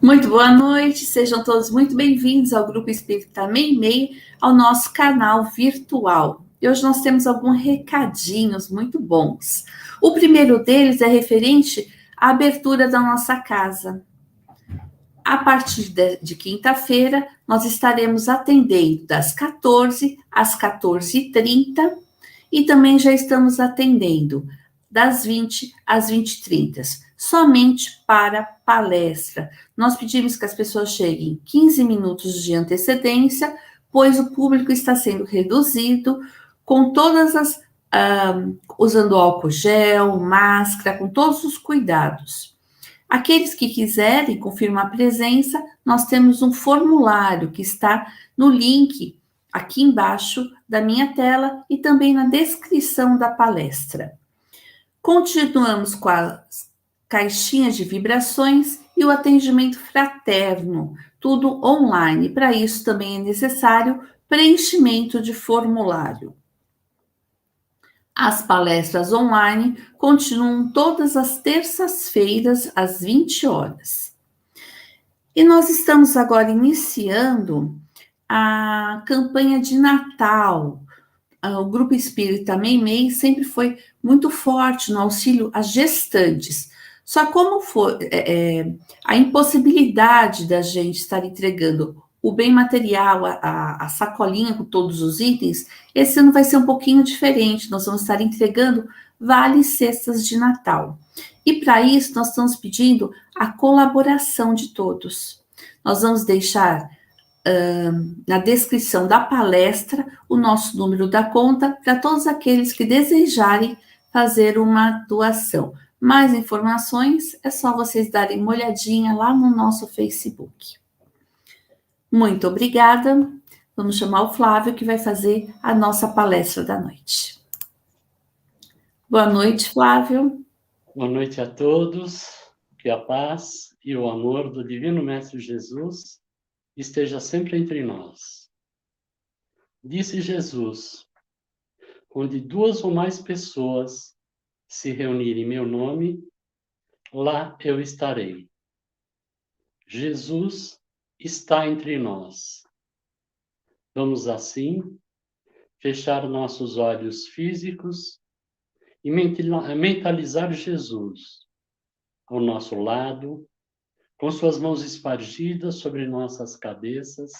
Muito boa noite, sejam todos muito bem-vindos ao Grupo Espírita Meimei, ao nosso canal virtual. E hoje nós temos alguns recadinhos muito bons. O primeiro deles é referente à abertura da nossa casa. A partir de quinta-feira, nós estaremos atendendo das 14 às 14h30 e também já estamos atendendo das 20 às 20h30, somente para palestra. Nós pedimos que as pessoas cheguem 15 minutos de antecedência, pois o público está sendo reduzido, com todas as. Usando álcool gel, máscara, com todos os cuidados. Aqueles que quiserem confirmar a presença, nós temos um formulário que está no link aqui embaixo da minha tela e também na descrição da palestra. Continuamos com as caixinhas de vibrações e o atendimento fraterno, tudo online. Para isso também é necessário preenchimento de formulário. As palestras online continuam todas as terças-feiras, às 20 horas. E nós estamos agora iniciando a campanha de Natal. O Grupo Espírita Meimei sempre foi muito forte no auxílio às gestantes. Só como foi a impossibilidade da gente estar entregando o bem material, a sacolinha com todos os itens, esse ano vai ser um pouquinho diferente. Nós vamos estar entregando vales cestas de Natal. E para isso, nós estamos pedindo a colaboração de todos. Nós vamos deixar na descrição da palestra o nosso número da conta para todos aqueles que desejarem fazer uma doação. Mais informações é só vocês darem uma olhadinha lá no nosso Facebook. Muito obrigada. Vamos chamar o Flávio, que vai fazer a nossa palestra da noite. Boa noite, Flávio. Boa noite a todos. Que a paz e o amor do Divino Mestre Jesus esteja sempre entre nós. Disse Jesus: onde duas ou mais pessoas se reunirem em meu nome, lá eu estarei. Jesus está entre nós. Vamos assim fechar nossos olhos físicos e mentalizar Jesus ao nosso lado, com suas mãos espargidas sobre nossas cabeças,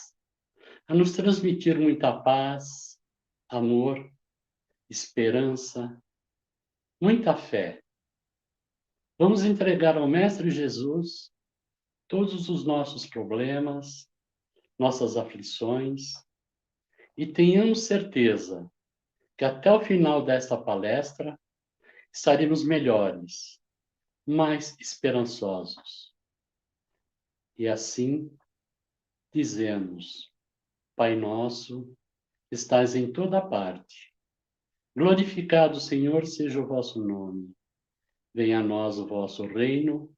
a nos transmitir muita paz, amor, esperança, muita fé. Vamos entregar ao Mestre Jesus todos os nossos problemas, nossas aflições, e tenhamos certeza que até o final desta palestra estaremos melhores, mais esperançosos. E assim dizemos: Pai nosso, estás em toda parte. Glorificado, Senhor, seja o vosso nome. Venha a nós o vosso reino,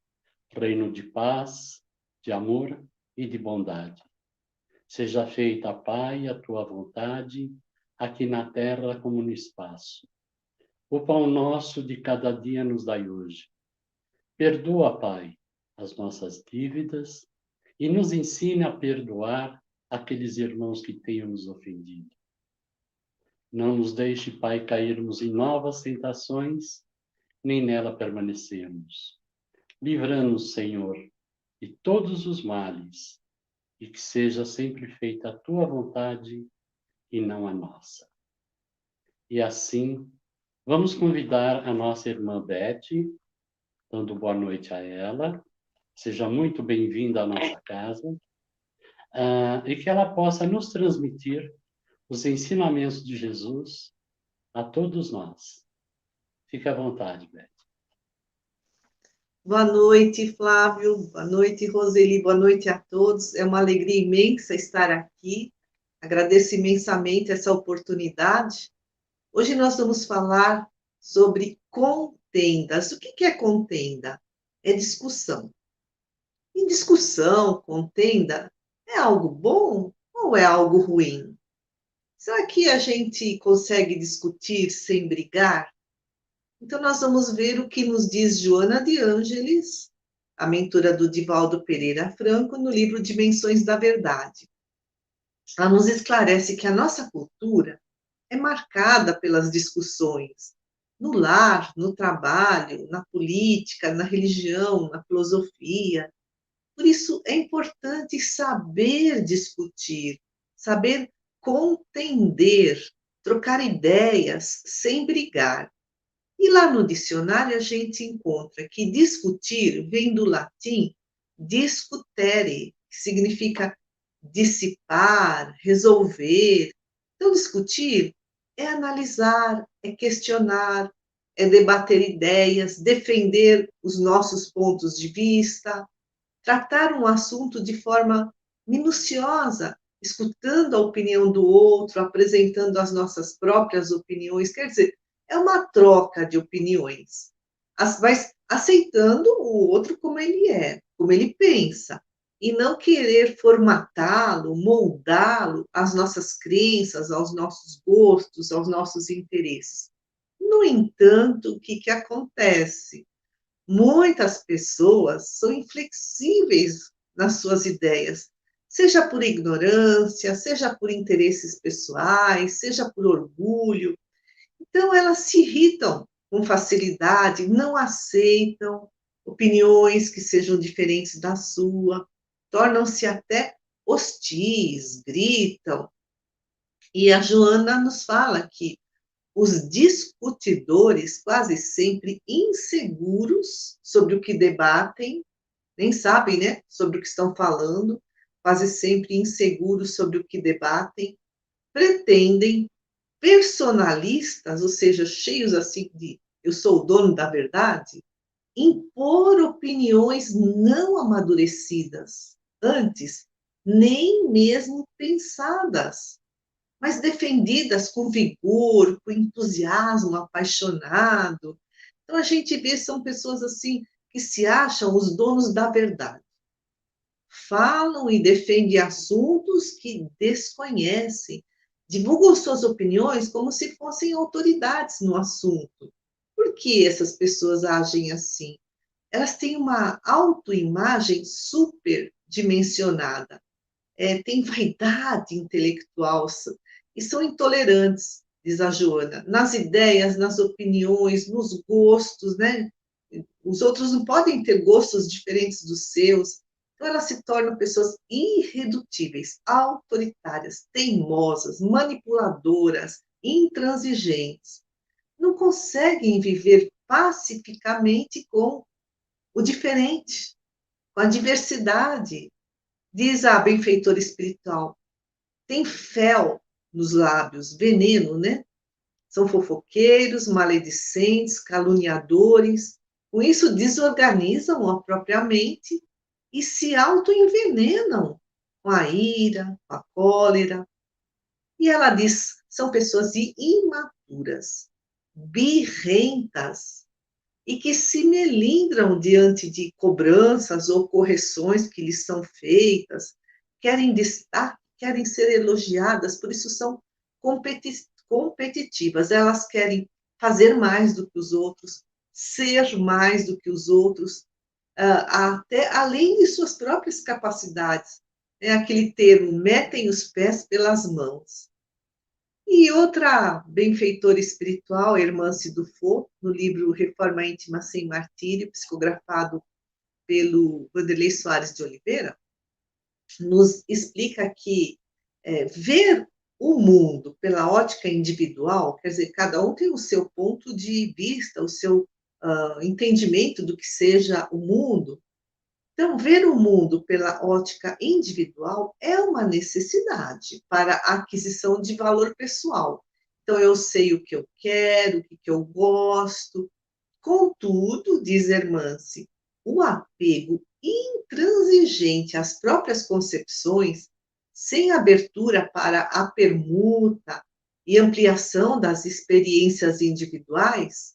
reino de paz, de amor e de bondade. Seja feita, Pai, a tua vontade, aqui na terra como no espaço. O pão nosso de cada dia nos dai hoje. Perdoa, Pai, as nossas dívidas e nos ensina a perdoar aqueles irmãos que tenham nos ofendido. Não nos deixe, Pai, cairmos em novas tentações, nem nela permanecermos. Livra-nos, Senhor, de todos os males, e que seja sempre feita a tua vontade e não a nossa. E assim, vamos convidar a nossa irmã Beth, dando boa noite a ela. Seja muito bem-vinda à nossa casa, e que ela possa nos transmitir os ensinamentos de Jesus a todos nós. Fique à vontade, Beth. Boa noite, Flávio. Boa noite, Roseli. Boa noite a todos. É uma alegria imensa estar aqui. Agradeço imensamente essa oportunidade. Hoje nós vamos falar sobre contendas. O que é contenda? É discussão. Em discussão, contenda, é algo bom ou é algo ruim? Será que a gente consegue discutir sem brigar? Então, nós vamos ver o que nos diz Joana de Ângeles a mentora do Divaldo Pereira Franco, no livro Dimensões da Verdade. Ela nos esclarece que a nossa cultura é marcada pelas discussões no lar, no trabalho, na política, na religião, na filosofia. Por isso, é importante saber discutir, saber contender, trocar ideias sem brigar. E lá no dicionário a gente encontra que discutir vem do latim discutere, que significa dissipar, resolver. Então, discutir é analisar, é questionar, é debater ideias, defender os nossos pontos de vista, tratar um assunto de forma minuciosa, escutando a opinião do outro, apresentando as nossas próprias opiniões. Quer dizer, é uma troca de opiniões, mas aceitando o outro como ele é, como ele pensa, e não querer formatá-lo, moldá-lo às nossas crenças, aos nossos gostos, aos nossos interesses. No entanto, o que acontece? Muitas pessoas são inflexíveis nas suas ideias, seja por ignorância, seja por interesses pessoais, seja por orgulho. Então, elas se irritam com facilidade, não aceitam opiniões que sejam diferentes da sua, tornam-se até hostis, gritam. E a Joana nos fala que os discutidores, quase sempre inseguros sobre o que debatem, nem sabem, né, sobre o que estão falando, quase sempre inseguros sobre o que debatem, pretendem, personalistas, ou seja, cheios assim de eu sou o dono da verdade, impor opiniões não amadurecidas, antes nem mesmo pensadas, mas defendidas com vigor, com entusiasmo apaixonado. Então, a gente vê, são pessoas assim, que se acham os donos da verdade. Falam e defendem assuntos que desconhecem, divulgam suas opiniões como se fossem autoridades no assunto. Por que essas pessoas agem assim? Elas têm uma autoimagem superdimensionada, têm vaidade intelectual, e são intolerantes, diz a Joana, nas ideias, nas opiniões, nos gostos, né? Os outros não podem ter gostos diferentes dos seus. Então, elas se tornam pessoas irredutíveis, autoritárias, teimosas, manipuladoras, intransigentes. Não conseguem viver pacificamente com o diferente, com a diversidade. Diz a benfeitora espiritual, tem fel nos lábios, veneno, né? São fofoqueiros, maledicentes, caluniadores. Com isso, desorganizam a própria mente e se autoenvenenam com a ira, com a cólera. E ela diz, são pessoas imaturas, birrentas, e que se melindram diante de cobranças ou correções que lhes são feitas, querem destaque, querem ser elogiadas, por isso são competitivas. Elas querem fazer mais do que os outros, ser mais do que os outros, até além de suas próprias capacidades. É aquele termo, metem os pés pelas mãos. E outra benfeitora espiritual, Hermance Dufault, no livro Reforma Íntima Sem Martírio, psicografado pelo Vanderlei Soares de Oliveira, nos explica que ver o mundo pela ótica individual, quer dizer, cada um tem o seu ponto de vista, o seu entendimento do que seja o mundo. Então, ver o mundo pela ótica individual é uma necessidade para a aquisição de valor pessoal. Então, eu sei o que eu quero, o que eu gosto. Contudo, diz Hermance, o apego intransigente às próprias concepções, sem abertura para a permuta e ampliação das experiências individuais,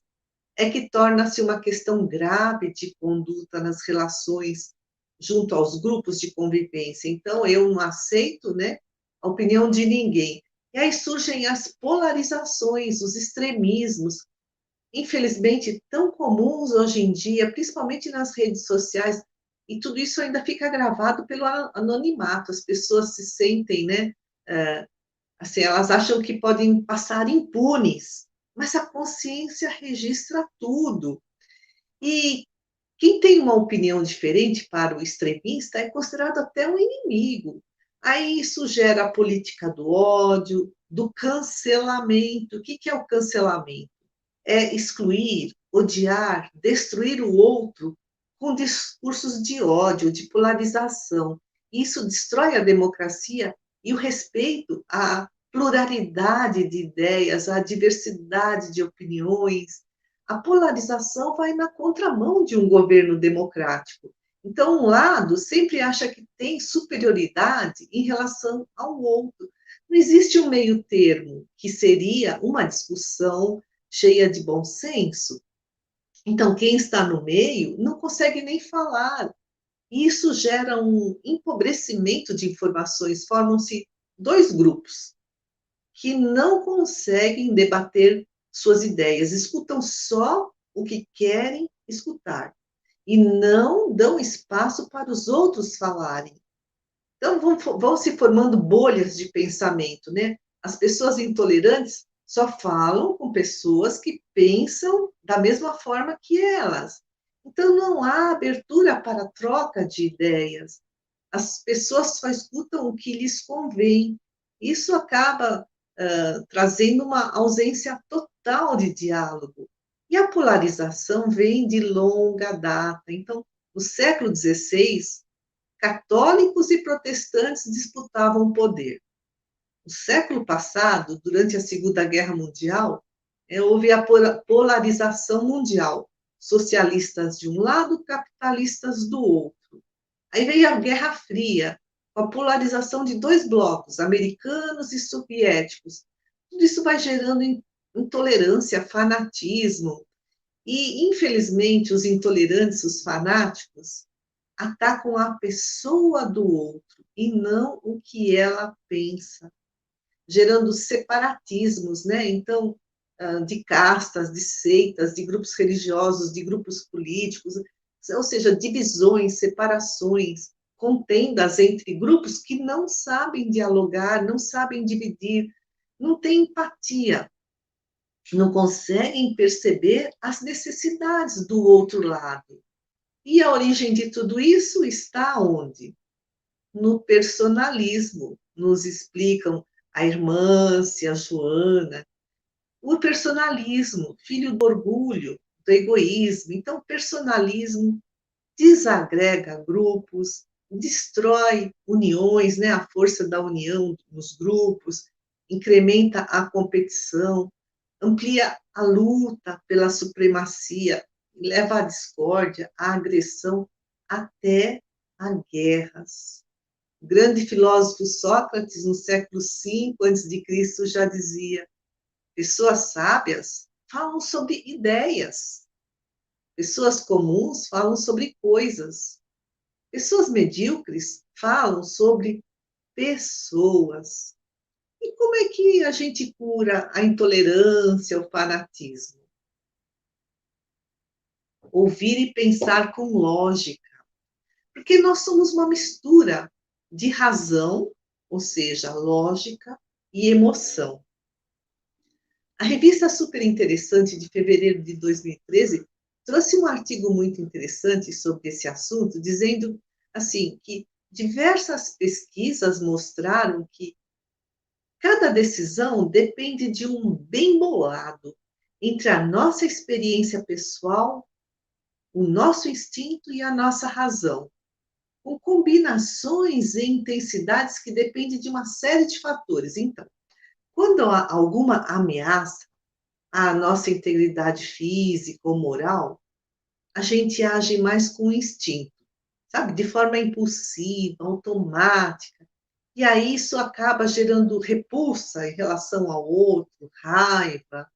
é que torna-se uma questão grave de conduta nas relações junto aos grupos de convivência. Então, eu não aceito, né, a opinião de ninguém. E aí surgem as polarizações, os extremismos, infelizmente tão comuns hoje em dia, principalmente nas redes sociais. e tudo isso ainda fica gravado pelo anonimato. As pessoas se sentem, né, assim, elas acham que podem passar impunes, mas a consciência registra tudo. E quem tem uma opinião diferente para o extremista é considerado até um inimigo. Aí isso gera a política do ódio, do cancelamento. O que é o cancelamento? É excluir, odiar, destruir o outro com discursos de ódio, de polarização. Isso destrói a democracia e o respeito à pluralidade de ideias, à diversidade de opiniões. A polarização vai na contramão de um governo democrático. Então, um lado sempre acha que tem superioridade em relação ao outro. Não existe um meio termo, que seria uma discussão cheia de bom senso. Então, quem está no meio não consegue nem falar. E isso gera um empobrecimento de informações. Formam-se dois grupos que não conseguem debater suas ideias, escutam só o que querem escutar e não dão espaço para os outros falarem. Então, vão se formando bolhas de pensamento, né? As pessoas intolerantes só falam com pessoas que pensam da mesma forma que elas. Então, não há abertura para a troca de ideias. As pessoas só escutam o que lhes convém. Isso acaba trazendo uma ausência total de diálogo. E a polarização vem de longa data. Então, no século XVI, católicos e protestantes disputavam o poder. No século passado, durante a Segunda Guerra Mundial, houve a polarização mundial. Socialistas de um lado, capitalistas do outro. Aí veio a Guerra Fria, com a polarização de dois blocos, americanos e soviéticos. Tudo isso vai gerando intolerância, fanatismo. E, infelizmente, os intolerantes, os fanáticos, atacam a pessoa do outro e não o que ela pensa, gerando separatismos, né? Então, de castas, de seitas, de grupos religiosos, de grupos políticos, ou seja, divisões, separações, contendas entre grupos que não sabem dialogar, não sabem dividir, não têm empatia, não conseguem perceber as necessidades do outro lado. E a origem de tudo isso está onde? No personalismo. Nos explicam a Irmância, a Joana. O personalismo, filho do orgulho, do egoísmo. Então, personalismo desagrega grupos, destrói uniões, né? A força da união nos grupos, incrementa a competição, amplia a luta pela supremacia, leva à discórdia, à agressão, até a guerras. O grande filósofo Sócrates, no século V a.C., já dizia: pessoas sábias falam sobre ideias, pessoas comuns falam sobre coisas, pessoas medíocres falam sobre pessoas. E como é que a gente cura a intolerância, o fanatismo? Ouvir e pensar com lógica, porque nós somos uma mistura de razão, ou seja, lógica, e emoção. A revista Super Interessante, de fevereiro de 2013, trouxe um artigo muito interessante sobre esse assunto, dizendo assim que diversas pesquisas mostraram que cada decisão depende de um bem bolado entre a nossa experiência pessoal, o nosso instinto e a nossa razão, com combinações e intensidades que dependem de uma série de fatores. Então, quando há alguma ameaça à nossa integridade física ou moral, a gente age mais com instinto, sabe? De forma impulsiva, automática. E aí isso acaba gerando repulsa em relação ao outro, raiva.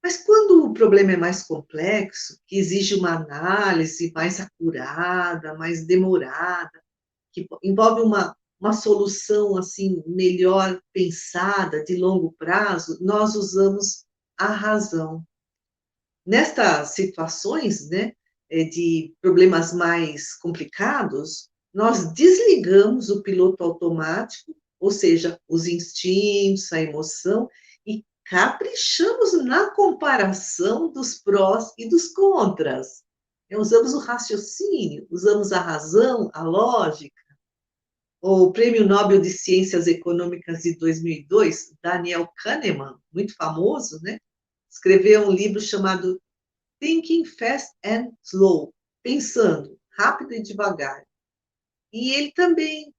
Mas quando o problema é mais complexo, que exige uma análise mais acurada, mais demorada, que envolve uma solução assim melhor pensada, de longo prazo, nós usamos a razão. Nestas situações, né, de problemas mais complicados, nós desligamos o piloto automático, ou seja, os instintos, a emoção, e caprichamos na comparação dos prós e dos contras. Usamos o raciocínio, usamos a razão, a lógica. O Prêmio Nobel de Ciências Econômicas de 2002, Daniel Kahneman, muito famoso, né? Escreveu um livro chamado Thinking Fast and Slow, pensando rápido e devagar. E ele também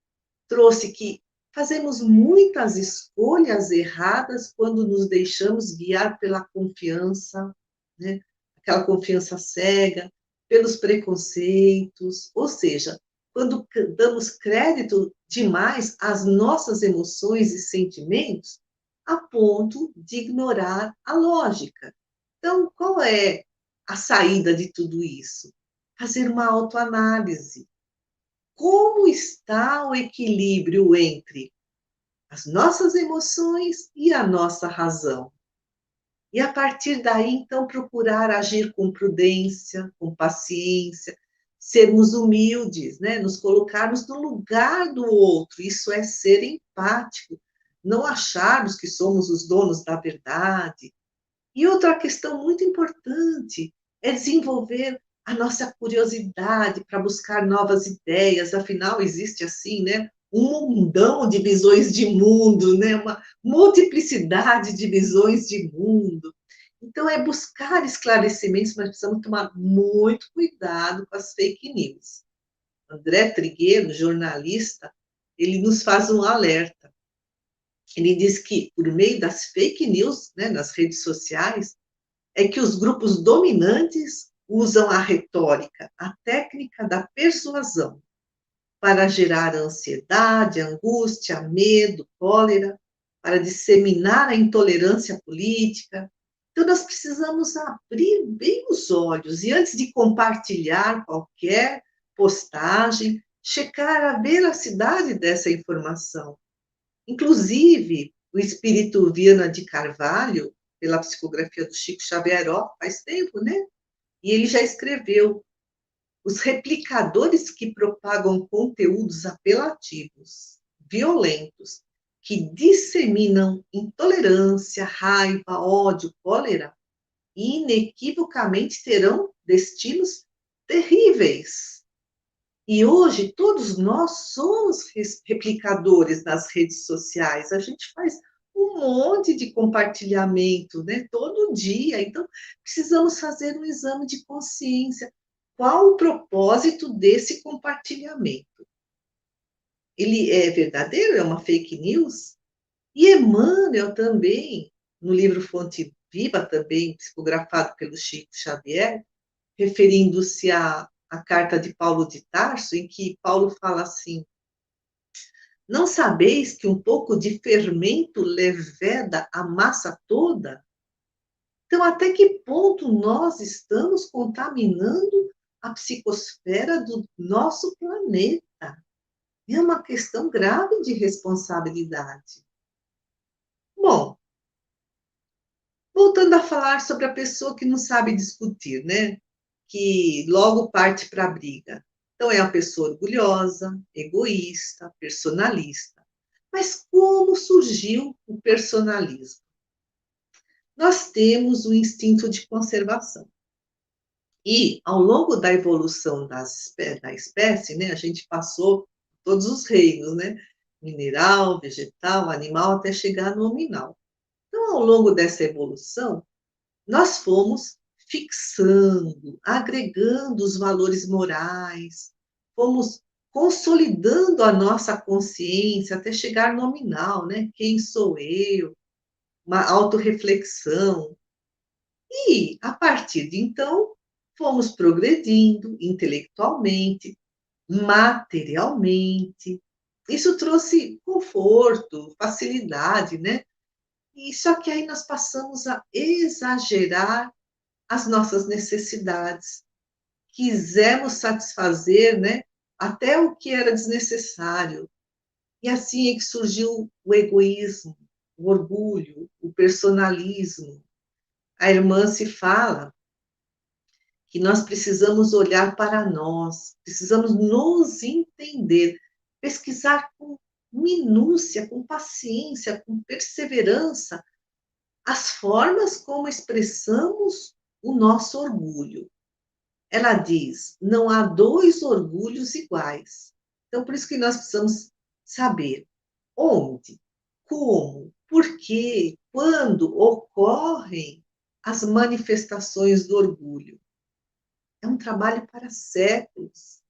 trouxe que fazemos muitas escolhas erradas quando nos deixamos guiar pela confiança, né? Aquela confiança cega, pelos preconceitos, ou seja, quando damos crédito demais às nossas emoções e sentimentos, a ponto de ignorar a lógica. Então, qual é a saída de tudo isso? Fazer uma autoanálise. Como está o equilíbrio entre as nossas emoções e a nossa razão? E a partir daí, então, procurar agir com prudência, com paciência, sermos humildes, né? Nos colocarmos no lugar do outro, isso é ser empático, não acharmos que somos os donos da verdade. E outra questão muito importante é desenvolver a nossa curiosidade para buscar novas ideias, afinal, existe assim, né? Um mundão de visões de mundo, né? Uma multiplicidade de visões de mundo. Então, é buscar esclarecimentos, mas precisamos tomar muito cuidado com as fake news. André Trigueiro, jornalista, ele nos faz um alerta. Ele diz que, por meio das fake news, né, nas redes sociais, é que os grupos dominantes usam a retórica, a técnica da persuasão, para gerar ansiedade, angústia, medo, cólera, para disseminar a intolerância política. Então, nós precisamos abrir bem os olhos e, antes de compartilhar qualquer postagem, checar a veracidade dessa informação. Inclusive, o espírito Viana de Carvalho, pela psicografia do Chico Xavier, faz tempo, né? E ele já escreveu: os replicadores que propagam conteúdos apelativos, violentos, que disseminam intolerância, raiva, ódio, cólera, inequivocamente terão destinos terríveis. E hoje todos nós somos replicadores nas redes sociais. A gente faz um monte de compartilhamento, né, todo dia. Então, precisamos fazer um exame de consciência. Qual o propósito desse compartilhamento? Ele é verdadeiro? É uma fake news? E Emmanuel também, no livro Fonte Viva, também psicografado pelo Chico Xavier, referindo-se à carta de Paulo de Tarso, em que Paulo fala assim: não sabeis que um pouco de fermento leveda a massa toda? Então, até que ponto nós estamos contaminando a psicosfera do nosso planeta? É uma questão grave de responsabilidade. Bom, voltando a falar sobre a pessoa que não sabe discutir, né? Que logo parte para a briga. Então, é uma pessoa orgulhosa, egoísta, personalista. Mas como surgiu o personalismo? Nós temos o instinto de conservação. E, ao longo da evolução da espécie, né, a gente passou todos os reinos, né? Mineral, vegetal, animal, até chegar no hominal. Então, ao longo dessa evolução, nós fomos fixando, agregando os valores morais, fomos consolidando a nossa consciência até chegar no nominal, né? Quem sou eu? Uma autorreflexão. E, a partir de então, fomos progredindo intelectualmente, materialmente. Isso trouxe conforto, facilidade, né? E só que aí nós passamos a exagerar as nossas necessidades. Quisemos satisfazer, né, até o que era desnecessário. E assim é que surgiu o egoísmo, o orgulho, o personalismo. A irmã se fala que nós precisamos olhar para nós, precisamos nos entender, pesquisar com minúcia, com paciência, com perseverança, as formas como expressamos o nosso orgulho. Ela diz: não há dois orgulhos iguais. Então, por isso que nós precisamos saber onde, como, por quê, quando ocorrem as manifestações do orgulho. É um trabalho para séculos,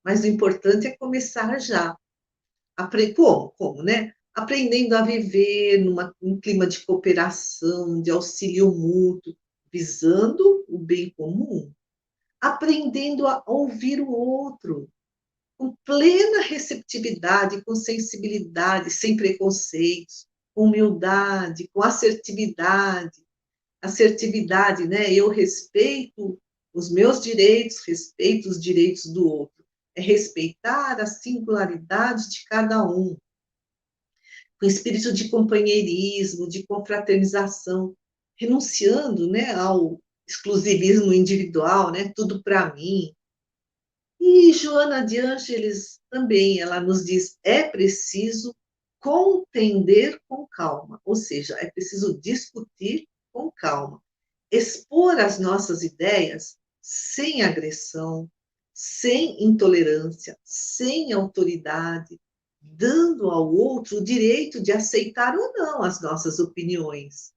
mas o importante é começar já. Como, né? Aprendendo a viver num clima de cooperação, de auxílio mútuo, visando o bem comum. Aprendendo a ouvir o outro, com plena receptividade, com sensibilidade, sem preconceitos, com humildade, com assertividade. Assertividade, né? Eu respeito os meus direitos, respeito os direitos do outro. É respeitar a singularidade de cada um, com espírito de companheirismo, de confraternização, renunciando, né, ao exclusivismo individual, né? Tudo para mim. E Joana de Ângeles também, ela nos diz, é preciso contender com calma, ou seja, é preciso discutir com calma, expor as nossas ideias sem agressão, sem intolerância, sem autoridade, dando ao outro o direito de aceitar ou não as nossas opiniões.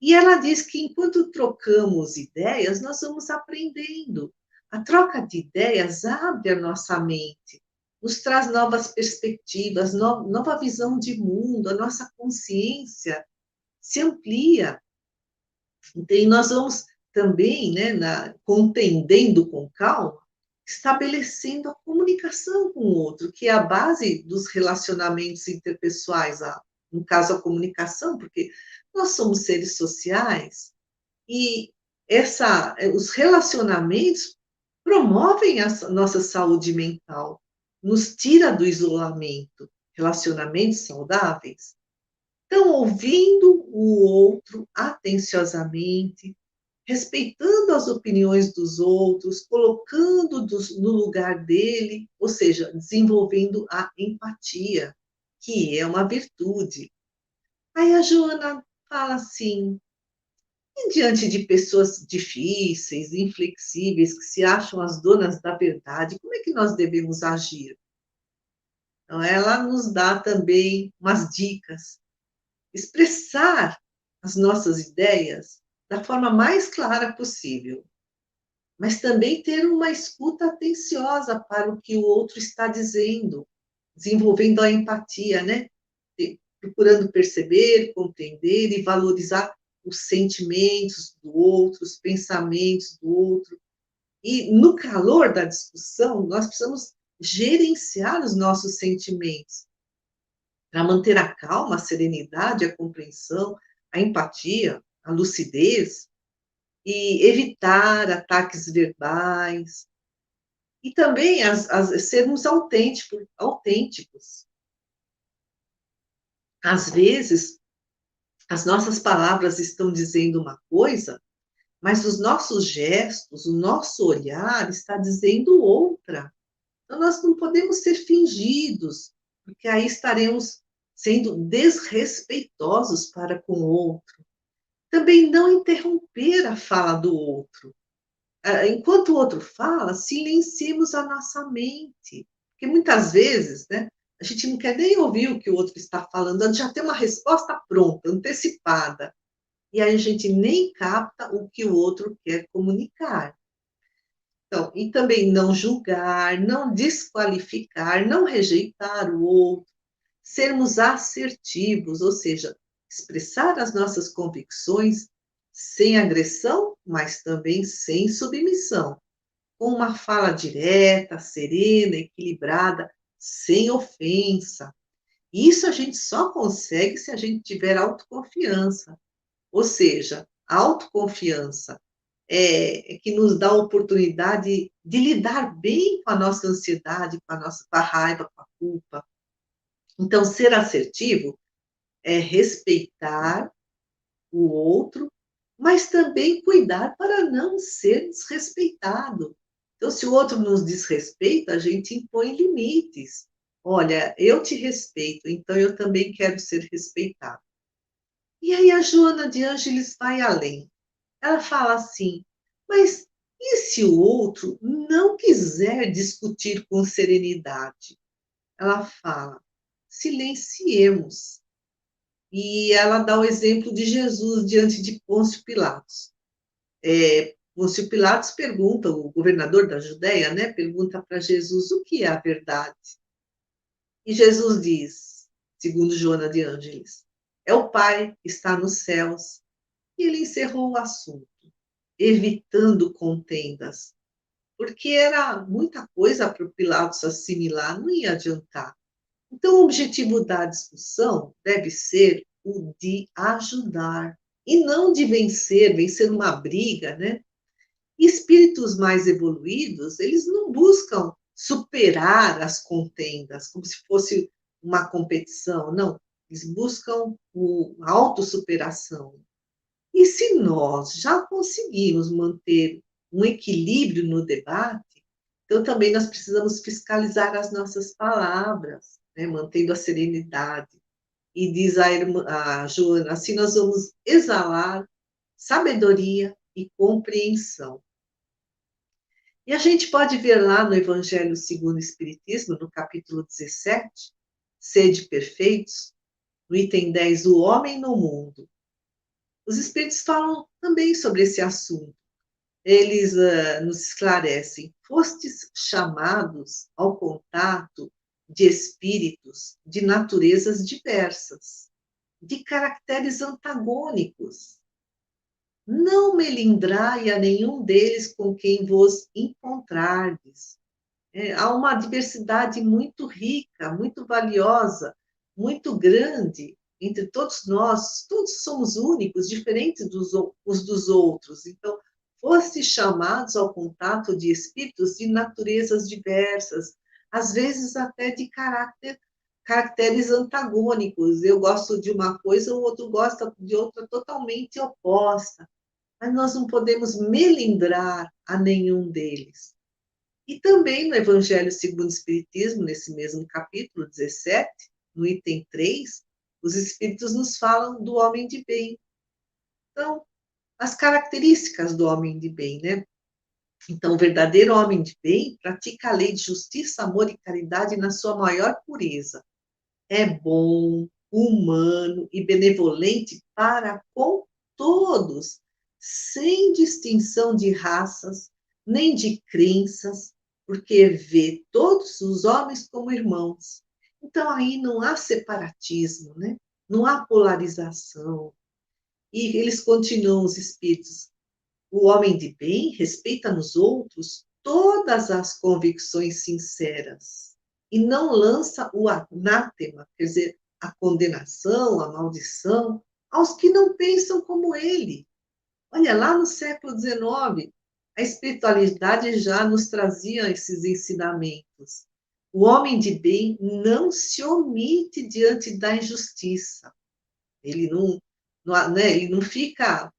E ela diz que enquanto trocamos ideias, nós vamos aprendendo. A troca de ideias abre a nossa mente, nos traz novas perspectivas, nova visão de mundo, a nossa consciência se amplia. Então, e nós vamos também, né, contendendo com calma, estabelecendo a comunicação com o outro, que é a base dos relacionamentos interpessoais, no caso, a comunicação, porque nós somos seres sociais e os relacionamentos promovem a nossa saúde mental, nos tira do isolamento, relacionamentos saudáveis. Então, ouvindo o outro atenciosamente, respeitando as opiniões dos outros, colocando no lugar dele, ou seja, desenvolvendo a empatia, que é uma virtude. Aí a Joana fala assim: e diante de pessoas difíceis, inflexíveis, que se acham as donas da verdade, como é que nós devemos agir? Então, ela nos dá também umas dicas. Expressar as nossas ideias da forma mais clara possível, mas também ter uma escuta atenciosa para o que o outro está dizendo, desenvolvendo a empatia, né? Procurando perceber, compreender e valorizar os sentimentos do outro, os pensamentos do outro. E no calor da discussão, nós precisamos gerenciar os nossos sentimentos para manter a calma, a serenidade, a compreensão, a empatia, a lucidez e evitar ataques verbais. E também sermos autênticos. Às vezes, as nossas palavras estão dizendo uma coisa, mas os nossos gestos, o nosso olhar está dizendo outra. Então, nós não podemos ser fingidos, porque aí estaremos sendo desrespeitosos para com o outro. Também não interromper a fala do outro. Enquanto o outro fala, silenciemos a nossa mente. Porque muitas vezes, né, a gente não quer nem ouvir o que o outro está falando, a gente já tem uma resposta pronta, antecipada. E aí a gente nem capta o que o outro quer comunicar. Então, e também não julgar, não desqualificar, não rejeitar o outro, sermos assertivos, ou seja, expressar as nossas convicções sem agressão, mas também sem submissão, com uma fala direta, serena, equilibrada, sem ofensa. Isso a gente só consegue se a gente tiver autoconfiança, ou seja, a autoconfiança é que nos dá a oportunidade de lidar bem com a nossa ansiedade, com a raiva, com a culpa. Então, ser assertivo é respeitar o outro mas também cuidar para não ser desrespeitado. Então, se o outro nos desrespeita, a gente impõe limites. Olha, eu te respeito, então eu também quero ser respeitado. E aí a Joana de Ângeles vai além. Ela fala assim: mas e se o outro não quiser discutir com serenidade? Ela fala: silenciemos. E ela dá o exemplo de Jesus diante de Pôncio Pilatos. Pôncio Pilatos pergunta, o governador da Judéia, né, pergunta para Jesus o que é a verdade. E Jesus diz, segundo Joana de Ângeles, é o Pai que está nos céus. E ele encerrou o assunto, evitando contendas, porque era muita coisa para o Pilatos assimilar, não ia adiantar. Então, o objetivo da discussão deve ser o de ajudar, e não de vencer uma briga, né? Espíritos mais evoluídos, eles não buscam superar as contendas, como se fosse uma competição, não. Eles buscam a autossuperação. E se nós já conseguimos manter um equilíbrio no debate, então também nós precisamos fiscalizar as nossas palavras, né, mantendo a serenidade. E diz a Joana, assim nós vamos exalar sabedoria e compreensão. E a gente pode ver lá no Evangelho segundo o Espiritismo, no capítulo 17, Sede perfeitos, no item 10, o homem no mundo. Os Espíritos falam também sobre esse assunto. Eles nos esclarecem. Fostes chamados ao contato de espíritos de naturezas diversas, de caracteres antagônicos. Não melindrai a nenhum deles com quem vos encontrardes. Há uma diversidade muito rica, muito valiosa, muito grande entre todos nós. Todos somos únicos, diferentes uns dos outros. Então, foste chamados ao contato de espíritos de naturezas diversas, às vezes até de caracteres antagônicos. Eu gosto de uma coisa, o outro gosta de outra totalmente oposta. Mas nós não podemos melindrar a nenhum deles. E também no Evangelho segundo o Espiritismo, nesse mesmo capítulo 17, no item 3, os Espíritos nos falam do homem de bem. Então, as características do homem de bem, né? Então, o verdadeiro homem de bem pratica a lei de justiça, amor e caridade na sua maior pureza. É bom, humano e benevolente para com todos, sem distinção de raças, nem de crenças, porque vê todos os homens como irmãos. Então, aí não há separatismo, né? Não há polarização. E eles continuam, os espíritos. O homem de bem respeita nos outros todas as convicções sinceras e não lança o anátema, quer dizer, a condenação, a maldição, aos que não pensam como ele. Olha, lá no século XIX, a espiritualidade já nos trazia esses ensinamentos. O homem de bem não se omite diante da injustiça. Ele ele não fica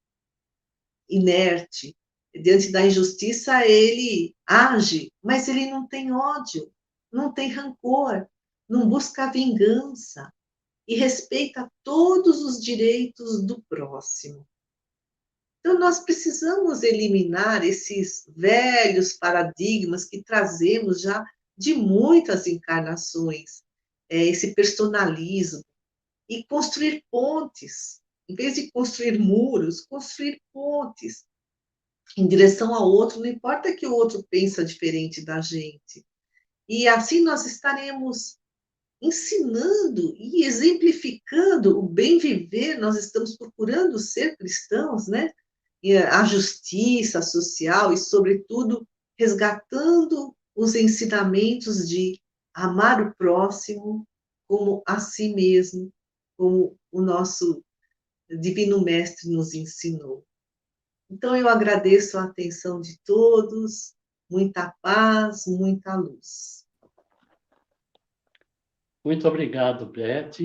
inerte. Diante da injustiça, ele age, mas ele não tem ódio, não tem rancor, não busca vingança e respeita todos os direitos do próximo. Então, nós precisamos eliminar esses velhos paradigmas que trazemos já de muitas encarnações, esse personalismo, e construir pontes. Em vez de construir muros, construir pontes em direção ao outro, não importa que o outro pensa diferente da gente. E assim nós estaremos ensinando e exemplificando o bem viver, nós estamos procurando ser cristãos, né? E a justiça social e, sobretudo, resgatando os ensinamentos de amar o próximo como a si mesmo, como o nosso Divino Mestre nos ensinou. Então, eu agradeço a atenção de todos, muita paz, muita luz. Muito obrigado, Beth,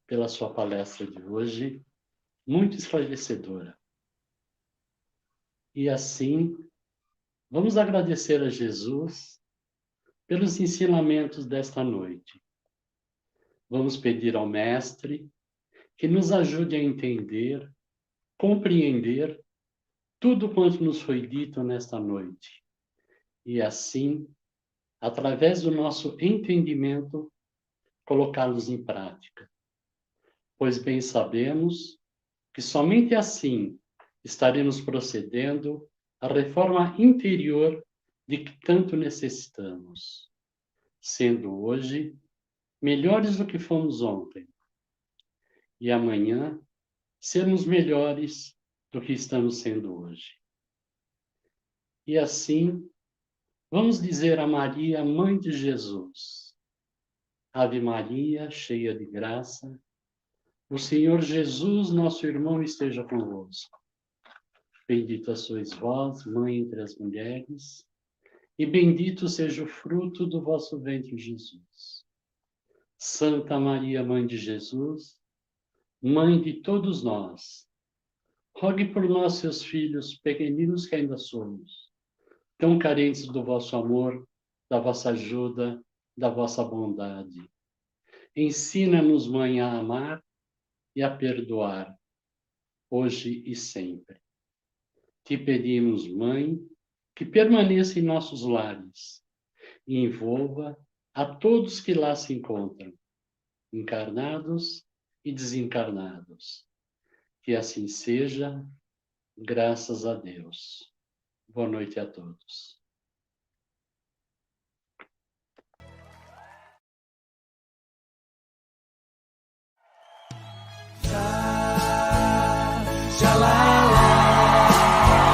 pela sua palestra de hoje, muito esclarecedora. E assim, vamos agradecer a Jesus pelos ensinamentos desta noite. Vamos pedir ao Mestre que nos ajude a entender, compreender tudo quanto nos foi dito nesta noite. E assim, através do nosso entendimento, colocá-los em prática. Pois bem sabemos que somente assim estaremos procedendo à reforma interior de que tanto necessitamos, sendo hoje melhores do que fomos ontem, e amanhã sermos melhores do que estamos sendo hoje. E assim, vamos dizer a Maria, Mãe de Jesus: Ave Maria, cheia de graça, o Senhor Jesus, nosso irmão, esteja convosco. Bendita sois vós, Mãe entre as mulheres, e bendito seja o fruto do vosso ventre, Jesus. Santa Maria, Mãe de Jesus, Mãe de todos nós, rogue por nós, seus filhos, pequeninos que ainda somos, tão carentes do vosso amor, da vossa ajuda, da vossa bondade. Ensina-nos, Mãe, a amar e a perdoar, hoje e sempre. Te pedimos, Mãe, que permaneça em nossos lares e envolva a todos que lá se encontram, encarnados e desencarnados. Que assim seja, graças a Deus. Boa noite a todos.